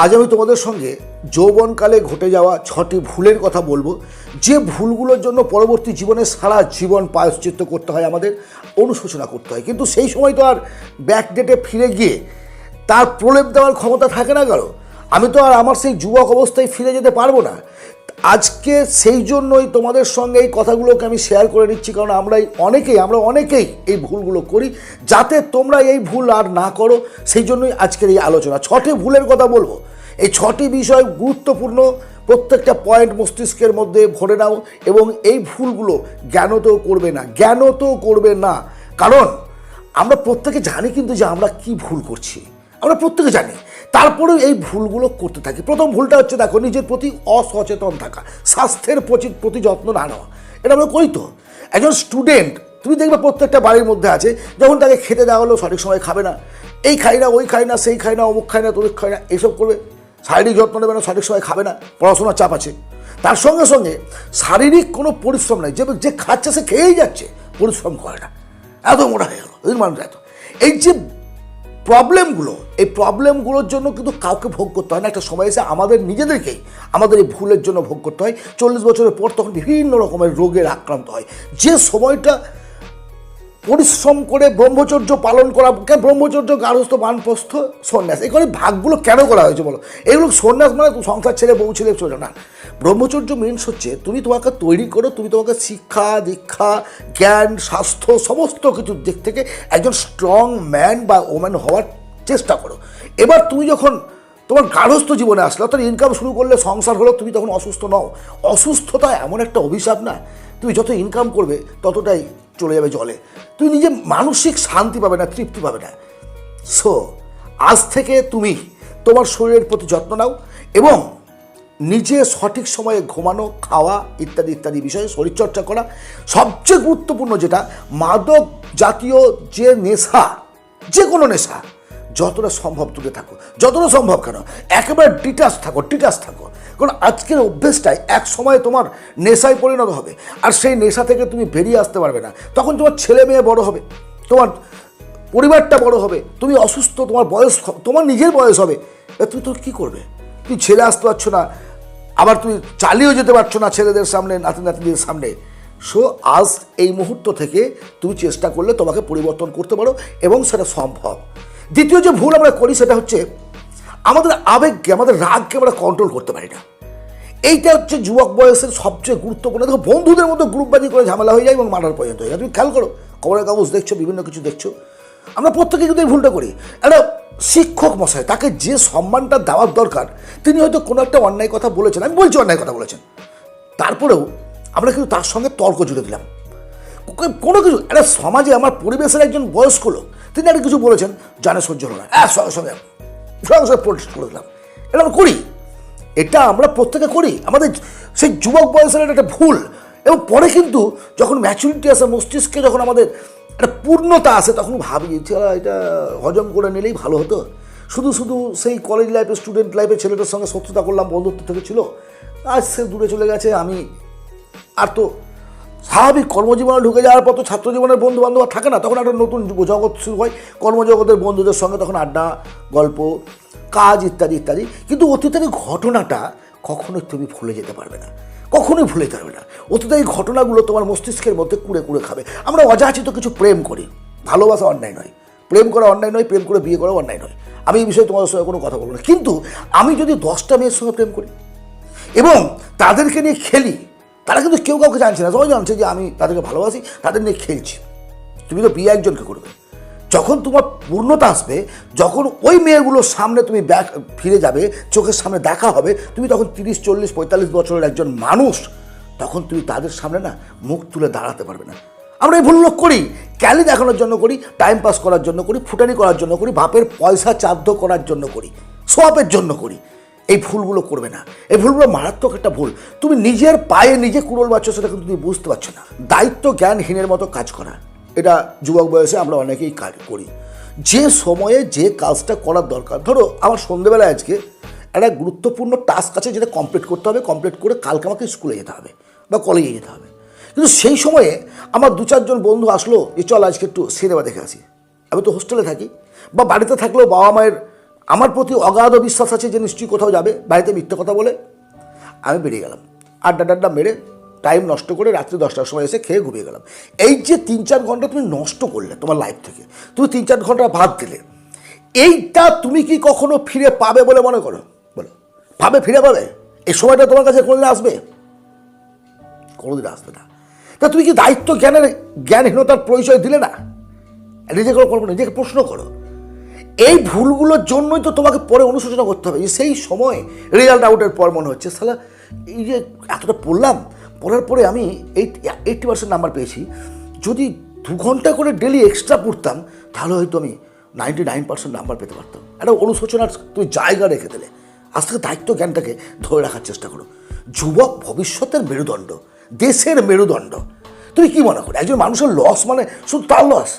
আজ আমি তোমাদের সঙ্গে যৌবনকালে ঘটে যাওয়া 6টি ভুলের কথা বলবো, যে ভুলগুলোর জন্য পরবর্তী জীবনে সারা জীবন প্রায়শ্চিত্ত করতে হয়, আমাদের অনুশোচনা করতে হয়। কিন্তু সেই সময় তো আর ব্যাকডেটে ফিরে গিয়ে তার প্রলেপ দেওয়ার ক্ষমতা থাকে না কারো। আমি তো আর আমার সেই যুবক অবস্থায় ফিরে যেতে পারবো না। আজকে সেই জন্যই তোমাদের সঙ্গে এই কথাগুলোকে আমি শেয়ার করে নিচ্ছি, কারণ আমরা অনেকেই এই ভুলগুলো করি। যাতে তোমরা এই ভুল আর না করো, সেই জন্যই আজকের এই আলোচনা। 6টি ভুলের কথা বলবো। এই 6টি বিষয় গুরুত্বপূর্ণ, প্রত্যেকটা পয়েন্ট মস্তিষ্কের মধ্যে ভরে নাও এবং এই ভুলগুলো জ্ঞানতেও করবে না। কারণ আমরা প্রত্যেকে জানি কিন্তু যে আমরা কি ভুল করছি, আমরা প্রত্যেকে জানি, তারপরেও এই ভুলগুলো করতে থাকি। প্রথম ভুলটা হচ্ছে, দেখো, নিজের প্রতি অসচেতন থাকা, স্বাস্থ্যের প্রতি যত্ন না নেওয়া। এটা আমরা করি তো। একজন স্টুডেন্ট তুমি দেখবে প্রত্যেকটা বাড়ির মধ্যে আছে, যখন তাকে খেতে দেওয়া হলো সঠিক সময় খাবে না, এই খাই না, ওই খাই না, সেই খাই না, অমুক খাই না, তমুক খাই না, এইসব করবে। শারীরিক যত্ন নেবে না, সঠিক সময় খাবে না, পড়াশোনার চাপ আছে। তার সঙ্গে সঙ্গে শারীরিক কোনো পরিশ্রম নেই, যে খাচ্ছে সে খেয়েই যাচ্ছে, পরিশ্রম করে না, এত মোটা হয়ে গেল মানুষ। এই যে এই প্রবলেমগুলোর জন্য কিন্তু কাউকে ভোগ করতে হয় না। একটা সময় এসে আমাদের নিজেদেরকেই আমাদের এই ভুলের জন্য ভোগ করতে হয়। 40 বছরের পর তখন বিভিন্ন রকমের রোগের আক্রান্ত হয়। যে সময়টা পরিশ্রম করে ব্রহ্মচর্য পালন করা, ব্রহ্মচর্য, গার্হস্থ্য, বানপ্রস্থ, সন্ন্যাস, এই করে ভাগগুলো কেন করা হয়েছে বলো? এগুলো সন্ন্যাস মানে সংসার ছেড়ে বউ ছেলে চলে না। ব্রহ্মচর্য মিনস হচ্ছে তুমি তোমাকে তৈরি করো, তুমি তোমাকে শিক্ষা দীক্ষা, জ্ঞান, স্বাস্থ্য, সমস্ত কিছুর দিক থেকে একজন স্ট্রং ম্যান বা ওম্যান হওয়ার চেষ্টা করো। এবার তুমি যখন তোমার গার্হস্থ্য জীবনে আসলে, অর্থাৎ ইনকাম শুরু করলে, সংসার হলো, তুমি তখন অসুস্থ নও। অসুস্থতা এমন একটা অভিশাপ না, তুমি যত ইনকাম করবে ততটাই চলে যাবে জলে, তুমি নিজে মানসিক শান্তি পাবে না, তৃপ্তি পাবে না। সো আজ থেকে তুমি তোমার শরীরের প্রতি যত্ন নাও এবং নিজে সঠিক সময়ে ঘুমানো, খাওয়া ইত্যাদি ইত্যাদি বিষয়ে শরীরচর্চা করা। সবচেয়ে গুরুত্বপূর্ণ যেটা, মাদক জাতীয় যে নেশা, যে কোনো নেশা, যতটা সম্ভব দূরে থাকো, যতটা সম্ভব কেন একেবারে ডিটাচ থাকো। কারণ আজকের অভ্যেসটাই এক সময় তোমার নেশায় পরিণত হবে, আর সেই নেশা থেকে তুমি বেরিয়ে আসতে পারবে না। তখন তোমার ছেলে মেয়ে বড় হবে, তোমার পরিবারটা বড় হবে, তুমি অসুস্থ, তোমার বয়স, তোমার নিজের বয়স হবে, তুমি তো কী করবে? তুমি ছেলে আসতে পারছো না, আবার তুমি চালিয়েও যেতে পারছো না ছেলেদের সামনে, নাতিদের সামনে। সো আজ এই মুহূর্ত থেকে তুমি চেষ্টা করলে তোমাকে পরিবর্তন করতে পারো এবং সেটা সম্ভব। দ্বিতীয় যে ভুল আমরা করি সেটা হচ্ছে, আমাদের আবেগকে, আমাদের রাগকে আমরা কন্ট্রোল করতে পারি না। এইটা হচ্ছে যুবক বয়সের সবচেয়ে গুরুত্বপূর্ণ। দেখো, বন্ধুদের মধ্যে গ্রুপবাজি করে ঝামেলা হয়ে যায় এবং মারার পর্যন্ত হয়ে যায়। তুমি খেয়াল করো, খবরের কাগজ দেখছো, বিভিন্ন কিছু দেখছো, আমরা প্রত্যেকে কিন্তু এই ভুলটা করি। একটা শিক্ষক মশাই, তাকে যে সম্মানটা দেওয়ার দরকার, তিনি হয়তো কোনো একটা অন্যায় কথা বলেছেন, আমি বলছি অন্যায় কথা বলেছেন, তারপরেও আমরা কিন্তু তার সঙ্গে তর্ক জুড়ে দিলাম। কোনো কিছু একটা সমাজে, আমার পরিবেশের একজন বয়স্ক লোক, তিনি একটা কিছু বলেছেন, জানে সহ্য হলো না, সঙ্গে সঙ্গে প্রোটেস্ট করে দিলাম। এটা আমরা করি, এটা আমরা প্রত্যেকে করি। আমাদের সেই যুবক বয়সের একটা ভুল। এবং পরে কিন্তু যখন ম্যাচুরিটি আসে, মস্তিষ্কে যখন আমাদের একটা পূর্ণতা আসে, তখন ভাবি এটা হজম করে নিলেই ভালো হতো। শুধু সেই কলেজ লাইফে, স্টুডেন্ট লাইফে ছেলেটার সঙ্গে শত্রুতা করলাম, বন্ধুত্ব থেকে ছিল, আজ সে দূরে চলে গেছে। আমি আর তো স্বাভাবিক কর্মজীবনে ঢুকে যাওয়ার পর তো ছাত্র জীবনের বন্ধু বান্ধব থাকে না, তখন একটা নতুন জগৎ শুরু হয়, কর্মজগতের বন্ধুদের সঙ্গে তখন আড্ডা, গল্প, কাজ ইত্যাদি ইত্যাদি। কিন্তু অতীতের ঘটনাটা কখনোই তুমি ভুলে যেতে পারবে না, কখনোই ভুলে যেতে পারবে না। অতীতের এই ঘটনাগুলো তোমার মস্তিষ্কের মধ্যে কুড়ে খাবে। আমরা অযাচিত কিছু প্রেম করি, ভালোবাসা অন্যায় নয়, প্রেম করা অন্যায় নয়, প্রেম করে বিয়ে করা অন্যায় নয়, আমি এই বিষয়ে তোমাদের সঙ্গে কোনো কথা বলবো না। কিন্তু আমি যদি 10টা মেয়ের সঙ্গে প্রেম করি এবং তাদেরকে নিয়ে খেলি, তারা কিন্তু কেউ কাউকে জানছে না, সবাই জানছে যে আমি তাদেরকে ভালোবাসি, তাদের নিয়ে খেলছি। তুমি তো বিয়ে একজনকে করবে। যখন তোমার পূর্ণতা আসবে, যখন ওই মেয়েগুলোর সামনে তুমি ফিরে যাবে, চোখের সামনে দেখা হবে, তুমি তখন 30, 40, 45 বছরের একজন মানুষ, তখন তুমি তাদের সামনে না মুখ তুলে দাঁড়াতে পারবে না। আমরা এই ভুলগুলো করি, ক্যালি দেখানোর জন্য করি, টাইম পাস করার জন্য করি, ফুটানি করার জন্য করি, বাপের পয়সা চাদ্ধ করার জন্য করি, সোয়াপের জন্য করি। এই ভুলগুলো করবে না, এই ভুলগুলো মারাত্মক একটা ভুল। তুমি নিজের পায়ে নিজে কুড়োল বাচ্চ, সেটা কিন্তু তুমি বুঝতে পারছো না। দায়িত্ব জ্ঞানহীনের মতো কাজ করা, এটা যুবক বয়সে আমরা অনেকেই কাজ করি। যে সময়ে যে কাজটা করার দরকার, ধরো আমার সন্ধ্যেবেলায় আজকে একটা গুরুত্বপূর্ণ টাস্ক আছে, যেটা কমপ্লিট করতে হবে, কমপ্লিট করে কালকে আমাকে স্কুলে যেতে হবে বা কলেজে যেতে হবে। কিন্তু সেই সময়ে আমার 2-4 জন বন্ধু আসলো যে চল আজকে একটু সিনেমা দেখে আসি। আমি তো হোস্টেলে থাকি, বা বাড়িতে থাকলেও বাবা মায়ের আমার প্রতি অগাধ বিশ্বাস আছে যে নিশ্চয়ই কোথাও যাবে, বাড়িতে মিথ্যে কথা বলে আমি বেরিয়ে গেলাম, আড্ডা মেরে টাইম নষ্ট করে রাত্রি 10টার সময় এসে খেয়ে ঘুমিয়ে গেলাম। এই যে 3-4 ঘন্টা তুমি নষ্ট করলে তোমার লাইফ থেকে, তুমি 3-4 ঘন্টা বাদ দিলে, এইটা তুমি কি কখনো ফিরে পাবে বলে মনে করো? বলো, ফিরে পাবে? এই সময়টা তোমার কাছে কোনোদিন আসবে? কোনোদিন আসবে না। তা তুমি কি দায়িত্ব জ্ঞানহীনতার পরিচয় দিলে না? নিজেকে প্রশ্ন করো। এই ভুলগুলোর জন্যই তো তোমাকে পরে অনুশোচনা করতে হবে। সেই সময় রেজাল্ট আউটের পর মনে হচ্ছে সালা এই যে এতটা পড়ার পরে আমি 80% নাম্বার পেয়েছি, যদি 2 ঘন্টা করে ডেলি এক্সট্রা পড়তাম তাহলে হয়তো আমি 99% নাম্বার পেতে পারতাম। একটা অনুশোচনার তুমি জায়গা রেখে দিলে। আজ থেকে দায়িত্ব জ্ঞানটাকে ধরে রাখার চেষ্টা করো। যুবক ভবিষ্যতের মেরুদণ্ড, দেশের মেরুদণ্ড। তুমি কি মনে করো একজন মানুষের লস মানে শুধু তার লস?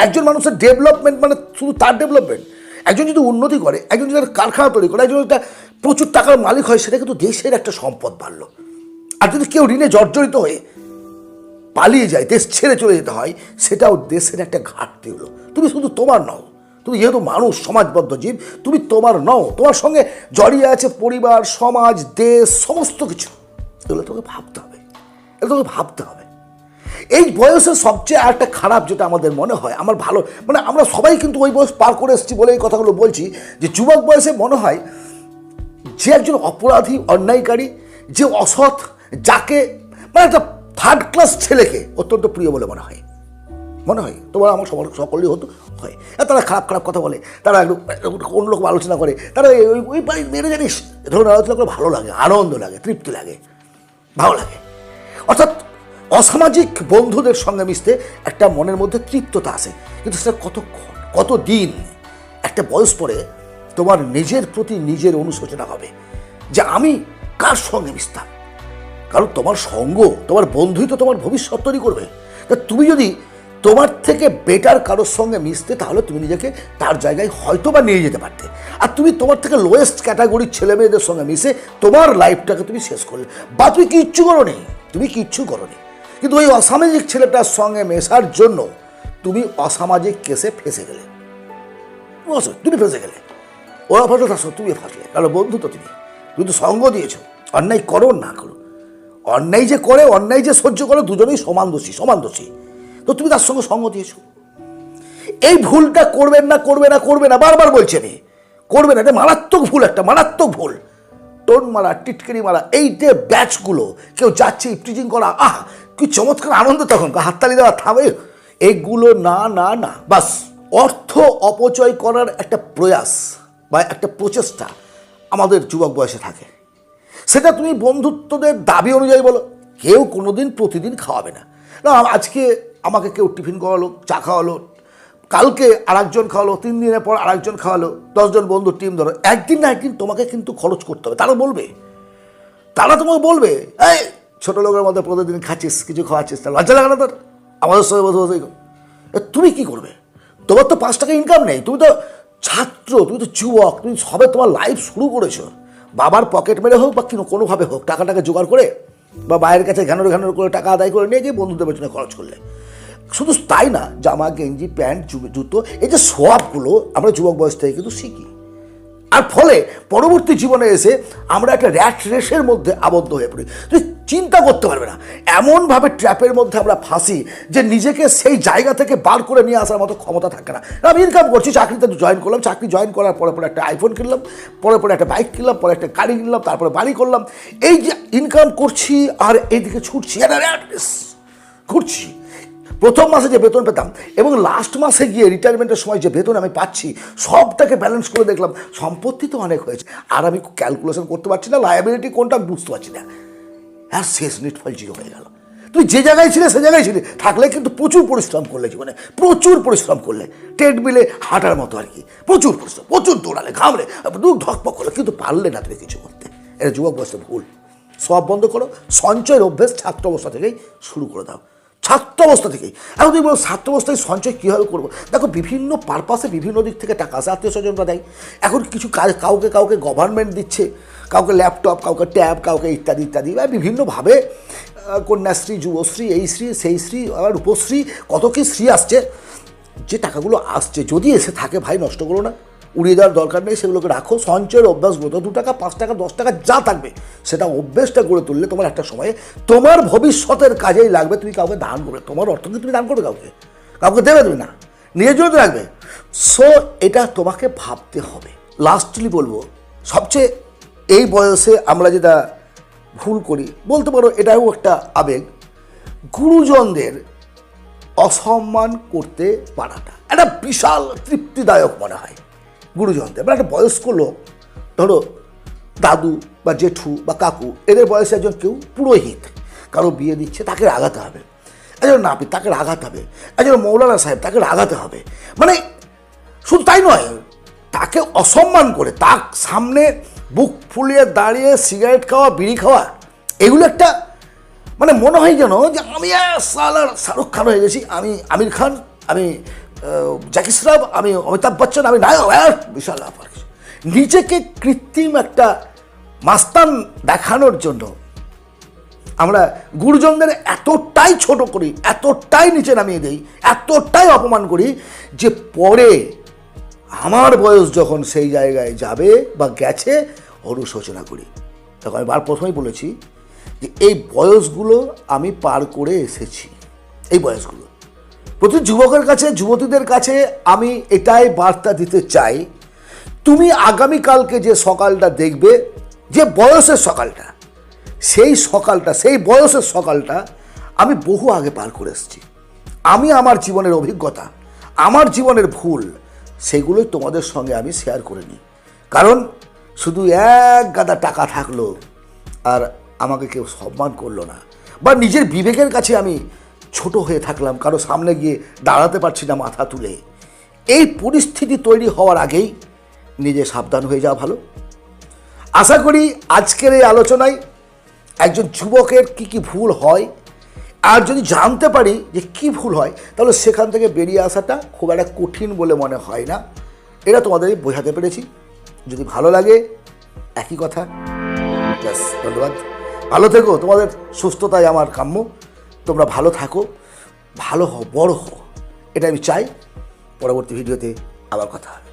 একজন মানুষের ডেভেলপমেন্ট মানে শুধু তার ডেভেলপমেন্ট? একজন যদি উন্নতি করে, একজন যদি কারখানা তৈরি করে, একজন একটা প্রচুর টাকার মালিক হয়, সেটা কিন্তু দেশের একটা সম্পদ বাড়লো। আর যদি কেউ ঋণে জর্জরিত হয়ে পালিয়ে যায়, দেশ ছেড়ে চলে যেতে হয়, সেটাও দেশের একটা ঘাটতি হলো। তুমি শুধু তোমার নও, তুমি যেহেতু মানুষ, সমাজবদ্ধ জীব, তুমি তোমার নও, তোমার সঙ্গে জড়িয়ে আছে পরিবার, সমাজ, দেশ, সমস্ত কিছু। এগুলো তোকে ভাবতে হবে। এই বয়সের সবচেয়ে একটা খারাপ যেটা আমাদের মনে হয়, আমার ভালো মানে আমরা সবাই কিন্তু ওই বয়স পার করে এসেছি বলে এই কথাগুলো বলছি, যে যুবক বয়সে মনে হয় যে একজন অপরাধী, অন্যায়কারী, যে অসৎ, যাকে মানে একটা 3rd ক্লাস ছেলেকে অত্যন্ত প্রিয় বলে মনে হয়। তোমার আমার সকলেই হতো হয়। তারা খারাপ কথা বলে, তারা একটু অন্যরকম আলোচনা করে, তারা ওই বাড়ির মেরে জানিস ধরুন আলোচনা করে ভালো লাগে, আনন্দ লাগে, তৃপ্তি লাগে, ভালো লাগে। অর্থাৎ অসামাজিক বন্ধুদের সঙ্গে মিশতে একটা মনের মধ্যে তৃপ্ততা আসে, কিন্তু সেটা কতদিন? একটা বয়স পরে তোমার নিজের প্রতি নিজের অনুশোচনা হবে যে আমি কার সঙ্গে মিশতাম। কারণ তোমার সঙ্গ, তোমার বন্ধুই তো তোমার ভবিষ্যৎ তৈরি করবে। তা তুমি যদি তোমার থেকে বেটার কারোর সঙ্গে মিশতে, তাহলে তুমি নিজেকে তার জায়গায় হয়তো বা নিয়ে যেতে পারতে। আর তুমি তোমার থেকে লোয়েস্ট ক্যাটাগরির ছেলে মেয়েদের সঙ্গে মিশে তোমার লাইফটাকে তুমি শেষ করলে, বা তুমি কিচ্ছু করোনি। কিন্তু ওই অসামাজিক ছেলেটার সঙ্গে মেশার জন্য তুমি অসামাজিক কেসে ফেসে গেলে। ওরা ফাঁসলো, তার সঙ্গে তুমি ফাঁসলে, কারণ বন্ধু তো তুমি তো সঙ্গ দিয়েছো। অন্যায় করো না করো, অন্যায় যে করে, অন্যায় যে সহ্য করে, দুজনেই সমান দোষী। তো তুমি তার সঙ্গে সঙ্গ দিয়েছো। এই ভুলটা করবে না, বারবার বলছি আমি, করবে না। এটা মারাত্মক ভুল। টোন মারা, টিটকারি মারা, এই যে ব্যাচগুলো, কেউ যাচ্ছে ইফটিজিং করা, কি চমৎকার আনন্দ, তখন হাততালি দেওয়া, থামে, এগুলো না। বাস অর্থ অপচয় করার একটা প্রয়াস বা একটা প্রচেষ্টা আমাদের যুবক বয়সে থাকে। সেটা তুমি বন্ধুত্বদের দাবি অনুযায়ী বলো। কেউ কোনোদিন প্রতিদিন খাওয়াবে না। আজকে আমাকে কেউ টিফিন খাওয়ালো, চা খাওয়ালো, কালকে আরেকজন খাওয়ালো, 3 দিনের পর আরেকজন খাওয়ালো, 10 জন বন্ধুর টিম ধরো, একদিন না একদিন তোমাকে কিন্তু খরচ করতে হবে। তারা তোমাকে বলবে, এই ছোটো লোকের মধ্যে প্রতিদিন খাচ্ছিস, কিছু খাওয়াচ্ছিস, তা লজ্জা লাগে না তোর? আমাদের সঙ্গে বসে তুমি কী করবে? তোমার তো 5 টাকা ইনকাম নেই, তুমি তো ছাত্র, তুমি তো যুবক, তুমি সবে তোমার লাইফ শুরু করেছো। বাবার পকেট মেরে হোক বা কোনোভাবে হোক, টাকাটাকে জোগাড় করে বা মায়ের কাছে ঘ্যানোর করে টাকা আদায় করে নিয়ে গিয়ে বন্ধুদের পেছনে খরচ করলে। শুধু তাই না, জামা, গেঞ্জি, প্যান্ট, জুতো, এই যে সবগুলো আমরা যুবক বয়স থেকে কিন্তু শিখি। আর ফলে পরবর্তী জীবনে এসে আমরা একটা র্যাট রেসের মধ্যে আবদ্ধ হয়ে পড়ি। তুই চিন্তা করতে পারবে না, এমনভাবে ট্র্যাপের মধ্যে আমরা ফাঁসি যে নিজেকে সেই জায়গা থেকে বার করে নিয়ে আসার মতো ক্ষমতা থাকে না। আমি ইনকাম করছি, চাকরিতে জয়েন করলাম, চাকরি জয়েন করার পরে একটা আইফোন কিনলাম, পরে একটা বাইক কিনলাম, পরে একটা গাড়ি কিনলাম, তারপরে বাড়ি করলাম। এই যে ইনকাম করছি আর এইদিকে ছুটছি, একটা র্যাট রেস ঘুরছি। প্রথম মাসে যে বেতন পেতাম এবং লাস্ট মাসে গিয়ে রিটায়ারমেন্টের সময় যে বেতন আমি পাচ্ছি, সবটাকে ব্যালেন্স করে দেখলাম সম্পত্তি তো অনেক হয়েছে, আর আমি ক্যালকুলেশন করতে পারছি না, লায়াবিলিটি কোনটা আমি বুঝতে পারছি না। আর শেষ নিটফল 0 হয়ে গেল। তুই যে জায়গায় ছিলে সে জায়গায় ছিলে, থাকলে কিন্তু প্রচুর পরিশ্রম করলে, জীবনে প্রচুর পরিশ্রম করলে, ট্রেডমিলে হাঁটার মতো আর কি, প্রচুর পরিশ্রম, প্রচুর দৌড়ালে, ঘামলে, ধকপক করলে, কিন্তু পারলে না তুমি কিছু করতে। এটা যুবক বয়সে ভুল। সব বন্ধ করো, সঞ্চয়ের অভ্যেস ছাত্র অবস্থা থেকেই শুরু করে দাও। ছাত্র অবস্থা থেকেই। এখন তুমি বলো ছাত্র অবস্থায় সঞ্চয় কীভাবে করবো? দেখো, বিভিন্ন পারপাসে বিভিন্ন দিক থেকে টাকা আসে, আত্মীয় স্বজনরা দেয়। এখন কিছু কাজ কাউকে গভর্নমেন্ট দিচ্ছে, কাউকে ল্যাপটপ, কাউকে ট্যাব, কাউকে ইত্যাদি বা বিভিন্নভাবে কন্যাশ্রী, যুবশ্রী, এই শ্রী, সেই শ্রী, আবার রূপশ্রী, কত কী শ্রী আসছে। যে টাকাগুলো আসছে, যদি এসে থাকে ভাই, নষ্ট করো না, উড়িয়ে দেওয়ার দরকার নেই, সেগুলোকে রাখো। সঞ্চয়ের অভ্যাসগুলো, 2 টাকা 5 টাকা 10 টাকা যা থাকবে সেটা অভ্যেসটা গড়ে তুললে তোমার একটা সময়ে তোমার ভবিষ্যতের কাজেই লাগবে। তুমি কাউকে দান করবে, তোমার অর্থ কিন্তু তুমি দান করবে, কাউকে দেবে তুমি না, নিজের জন্য তো রাখবে। সো এটা তোমাকে ভাবতে হবে। লাস্টলি বলবো, সবচেয়ে এই বয়সে আমরা যেটা ভুল করি বলতে পারো, এটাও একটা আবেগ, গুরুজনদের অসম্মান করতে পারাটা একটা বিশাল তৃপ্তিদায়ক মনে হয় গুরুজনদের। মানে একটা বয়স্ক লোক, ধরো দাদু বা জেঠু বা কাকু, এদের বয়সে একজন কেউ পুরোহিত কারো বিয়ে দিচ্ছে, তাকে রাগাতে হবে। একজন নাপিত, তাকে রাগাতে হবে। একজন মৌলানা সাহেব, তাকে রাগাতে হবে। মানে শুধু তাই নয়, তাকে অসম্মান করে তার সামনে বুক ফুলিয়ে দাঁড়িয়ে সিগারেট খাওয়া, বিড়ি খাওয়া, এগুলো একটা মানে মনে হয় যেন যে আমি সালার শাহরুখ খান হয়ে গেছি, আমি আমির খান, আমি জ্যাকি শ্রফ, আমি অমিতাভ বচ্চন, আমি নায়ক, বিশাল ব্যাপার। নিজেকে কৃত্রিম একটা মাস্তান দেখানোর জন্য আমরা গুরুজনদের এতটাই ছোট করি, এতটাই নিচে নামিয়ে দিই, এতটাই অপমান করি যে পরে আমার বয়স যখন সেই জায়গায় যাবে বা গেছে, অনুশোচনা করি। তখন আমি প্রথমেই বলেছি যে এই বয়সগুলো আমি পার করে এসেছি। এই বয়সগুলো প্রতি যুবকের কাছে, যুবতীদের কাছে আমি এটাই বার্তা দিতে চাই, তুমি আগামীকালকে যে সকালটা দেখবে, যে বয়সের সকালটা, সেই সকালটা, সেই বয়সের সকালটা আমি বহু আগে পার করে এসেছি। আমি আমার জীবনের অভিজ্ঞতা, আমার জীবনের ভুল, সেগুলোই তোমাদের সঙ্গে আমি শেয়ার করে নিই। কারণ শুধু এক গাদা টাকা থাকলো আর আমাকে কেউ সম্মান করলো না, বা নিজের বিবেকের কাছে আমি ছোট হয়ে থাকলাম, কারো সামনে গিয়ে দাঁড়াতে পারছি না মাথা তুলে, এই পরিস্থিতি তৈরি হওয়ার আগেই নিজে সাবধান হয়ে যাওয়া ভালো। আশা করি আজকের এই আলোচনায় একজন যুবকের কি কি ভুল হয়, আর যদি জানতে পারি যে কি ভুল হয়, তাহলে সেখান থেকে বেরিয়ে আসাটা খুব একটা কঠিন বলে মনে হয় না। এটা তোমাদের বোঝাতে পেরেছি। যদি ভালো লাগে, একই কথা, ব্যাস, ধন্যবাদ। ভালো থেকো, তোমাদের সুস্থতাই আমার কাম্য। তোমরা ভালো থাকো, ভালো হও, বড় হও, এটা আমি চাই। পরবর্তী ভিডিওতে আবার কথা হবে।